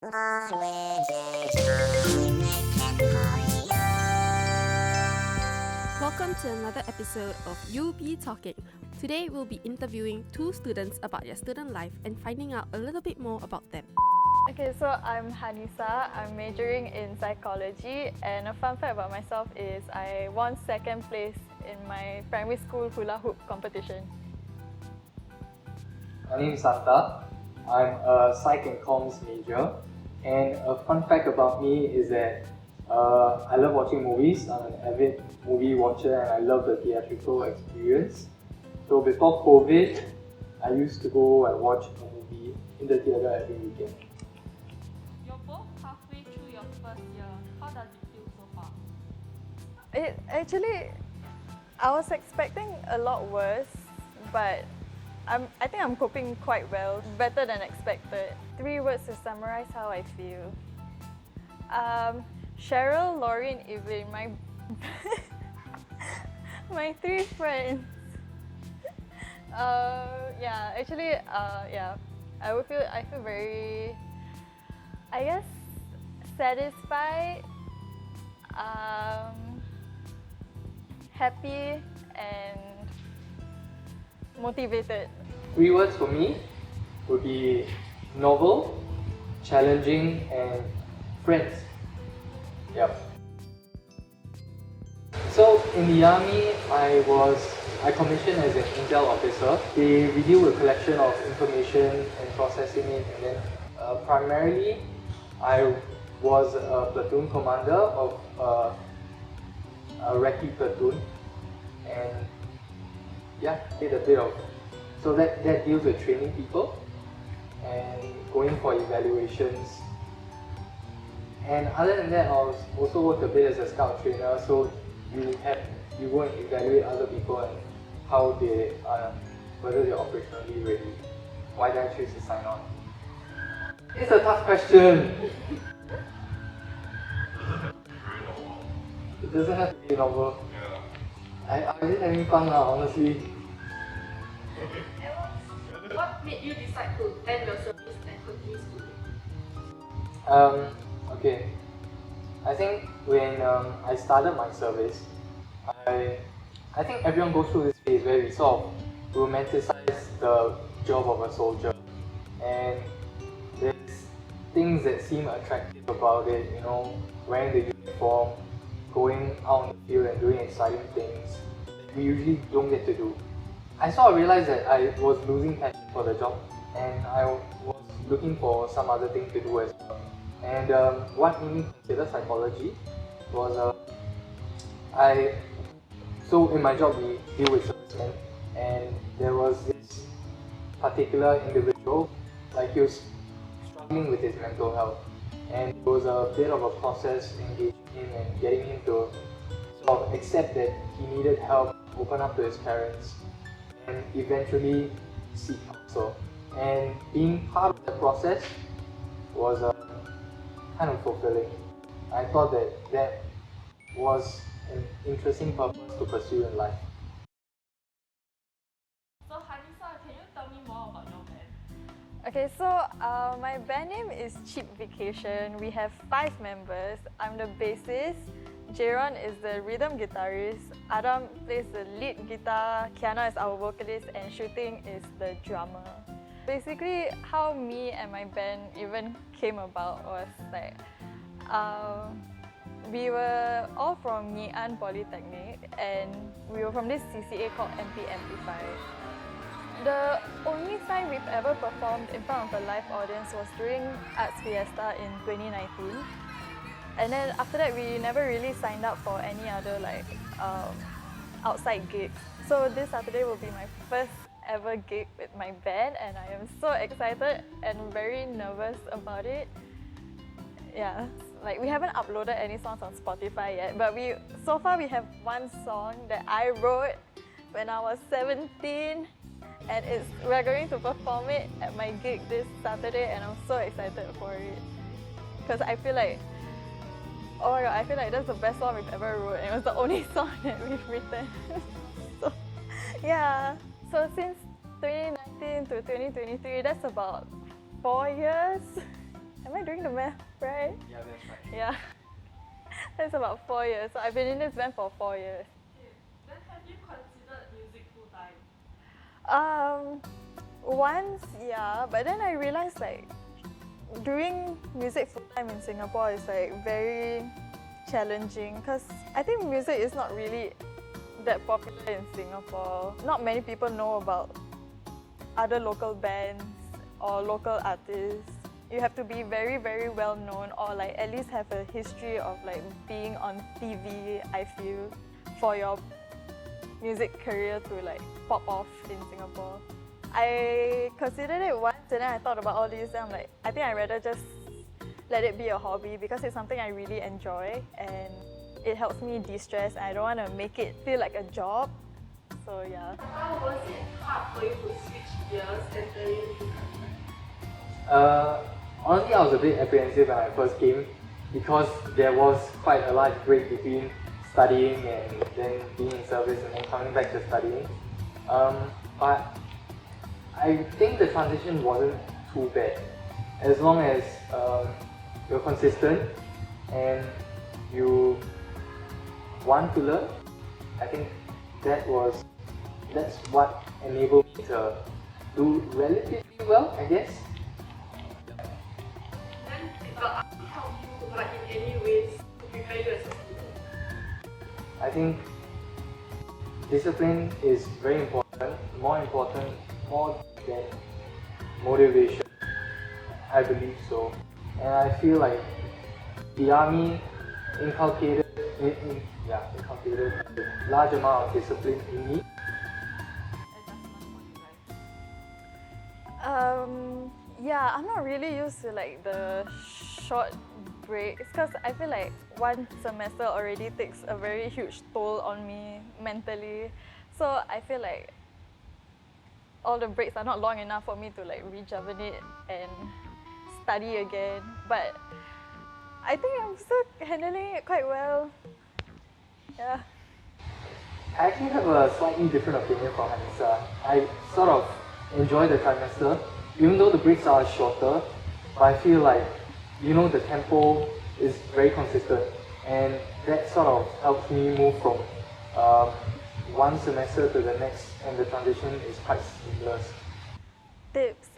Welcome to another episode of You Be Talking. Today we'll be interviewing two students about their student life and finding out a little bit more about them. Okay, so I'm Hanisa. I'm majoring in psychology, and a fun fact about myself is I won second place in my primary school hula hoop competition. My name is Santa. I'm a Psych and Comms major, and a fun fact about me is that I love watching movies. I'm an avid movie watcher and I love the theatrical experience. So before COVID, I used to go and watch a movie in the theatre every weekend. You're both halfway through your first year. How does it feel so far? I was expecting a lot worse, but I think I'm coping quite well, better than expected. 3 words to summarize how I feel. Cheryl, Laurie, and Evelyn, my 3 friends. I feel very, I guess, satisfied, happy, and motivated. 3 words for me would be novel, challenging, and friends. Yep. So in the army, I commissioned as an intel officer. They review a collection of information and processing it, and then primarily I was a platoon commander of a recce platoon, and did a bit of, so that deals with training people and going for evaluations. And other than that, I was also worked a bit as a scout trainer, so you go and evaluate other people and how they are, whether they're operationally ready. Why did I choose to sign on? It's a tough question. It doesn't have to be novel. I was just having fun now, honestly. What made you decide to end your service and continue schooling? Okay. I think when I started my service, I think everyone goes through this phase where we sort of romanticize the job of a soldier, and there's things that seem attractive about it, wearing the uniform, going out in the field and doing exciting things that we usually don't get to do. I sort of realized that I was losing passion for the job, and I was looking for some other thing to do as well. And what made me consider psychology was so in my job we deal with servicemen, and there was this particular individual, like he was struggling with his mental health, and it was a bit of a process engaging him and getting him to sort of accept that he needed help, open up to his parents, and eventually seek counsel. And being part of the process was kind of fulfilling. I thought that was an interesting purpose to pursue in life. So Hanisa, can you tell me more about your band? Okay, so my band name is Cheap Vacation. We have 5 members. I'm the bassist. Jaron is the rhythm guitarist. Adam plays the lead guitar. Kiana is our vocalist, and Shooting is the drummer. Basically, how me and my band even came about was like, we were all from Ngee Ann Polytechnic, and we were from this CCA called MP Amplify. The only time we've ever performed in front of a live audience was during Arts Fiesta in 2019. And then after that, we never really signed up for any other outside gigs. So this Saturday will be my first ever gig with my band, and I am so excited and very nervous about it. Yeah, like we haven't uploaded any songs on Spotify yet, but so far we have one song that I wrote when I was 17, and we're going to perform it at my gig this Saturday, and I'm so excited for it because I feel like, oh my god, I feel like that's the best song we've ever wrote, and it was the only song that we've written. So yeah, so since 2019 to 2023, that's about 4 years. Am I doing the math right? Yeah, that's right. Yeah. That's about 4 years. So I've been in this band for 4 years. Then have you considered music full time? Once, yeah, but then I realized like doing music full time in Singapore is like very challenging because I think music is not really that popular in Singapore. Not many people know about other local bands or local artists. You have to be very, very well known or like at least have a history of like being on TV, I feel, for your music career to like pop off in Singapore. I considered it once and then I thought about all this and I'm like, I think I'd rather just let it be a hobby because it's something I really enjoy and it helps me de-stress and I don't want to make it feel like a job. So yeah. How was it hard for you to switch gears entering new Honestly, I was a bit apprehensive when I first came because there was quite a large break between studying and then being in service and then coming back to studying. But I think the transition wasn't too bad as long as you're consistent and you want to learn. I think that's what enabled me to do relatively well, I guess. Then did the art help you like in any ways to prepare you as a student? I think discipline is very important, more than motivation. I believe so. And I feel like the army inculcated a large amount of discipline in me. Yeah, I'm not really used to like the short breaks because I feel like one semester already takes a very huge toll on me mentally. So I feel like all the breaks are not long enough for me to like rejuvenate and study again. But I think I'm still handling it quite well. Yeah. I actually have a slightly different opinion from Hanisa. I sort of enjoy the trimester, even though the breaks are shorter, but I feel like, the tempo is very consistent and that sort of helps me move from one semester to the next and the transition is quite seamless. Tips.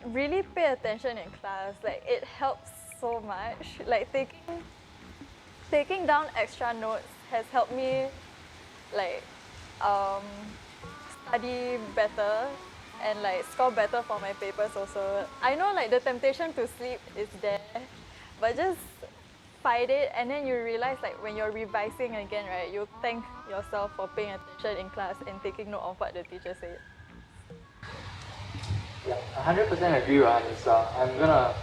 Really pay attention in class. Like it helps so much. Like taking down extra notes has helped me like study better and like score better for my papers also. I know like the temptation to sleep is there, but just fight it and then you realize like when you're revising again, right, you thank yourself for paying attention in class and taking note of what the teacher said. Yeah, 100% agree with Hanisa. I'm gonna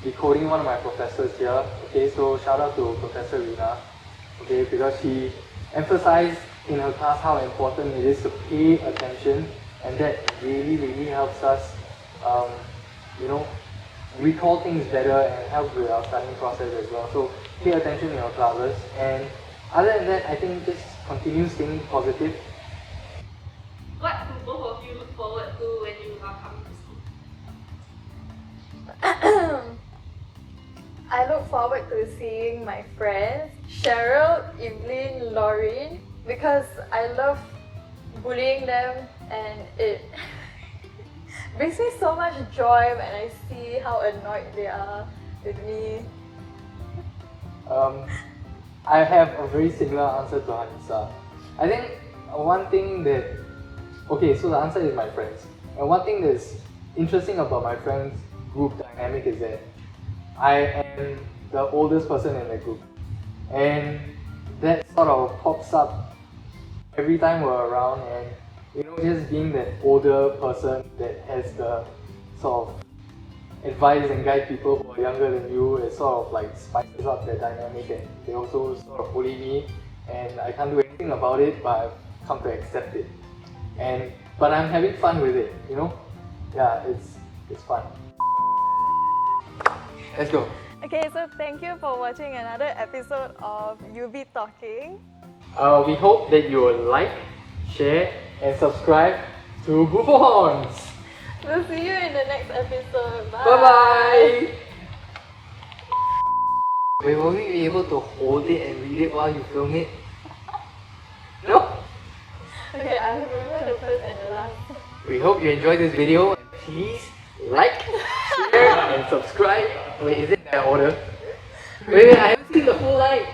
be quoting one of my professors here. Okay, so shout out to Professor Rina. Okay, because she emphasized in her class how important it is to pay attention, and that really, really helps us, recall things better and help with our studying process as well. So pay attention in your classes, and other than that, I think just continue staying positive. What do both of you look forward to when you are coming to school? I look forward to seeing my friends, Cheryl, Evelyn, Lauren, because I love bullying them and it brings me so much joy when I see how annoyed they are with me. I have a very similar answer to Hanisa. I think one thing so the answer is my friends. And one thing that's interesting about my friends group dynamic is that I am the oldest person in the group. And that sort of pops up every time we're around and just being that older person that has the sort of advise and guide people who are younger than you, it sort of like spices up their dynamic and they also sort of bully me and I can't do anything about it, but I've come to accept it. But I'm having fun with it, Yeah, it's fun. Let's go. Okay, so thank you for watching another episode of UB Talking. We hope that you will like, share and subscribe to Buffo Horns. We'll see you in the next episode. Bye. Bye-bye! Wait, will we be able to hold it and read it while you film it? No? Okay, I remember the first and the last. We hope you enjoyed this video. Please like, share, and subscribe. Wait, is it in that order? Wait, I haven't seen the full line.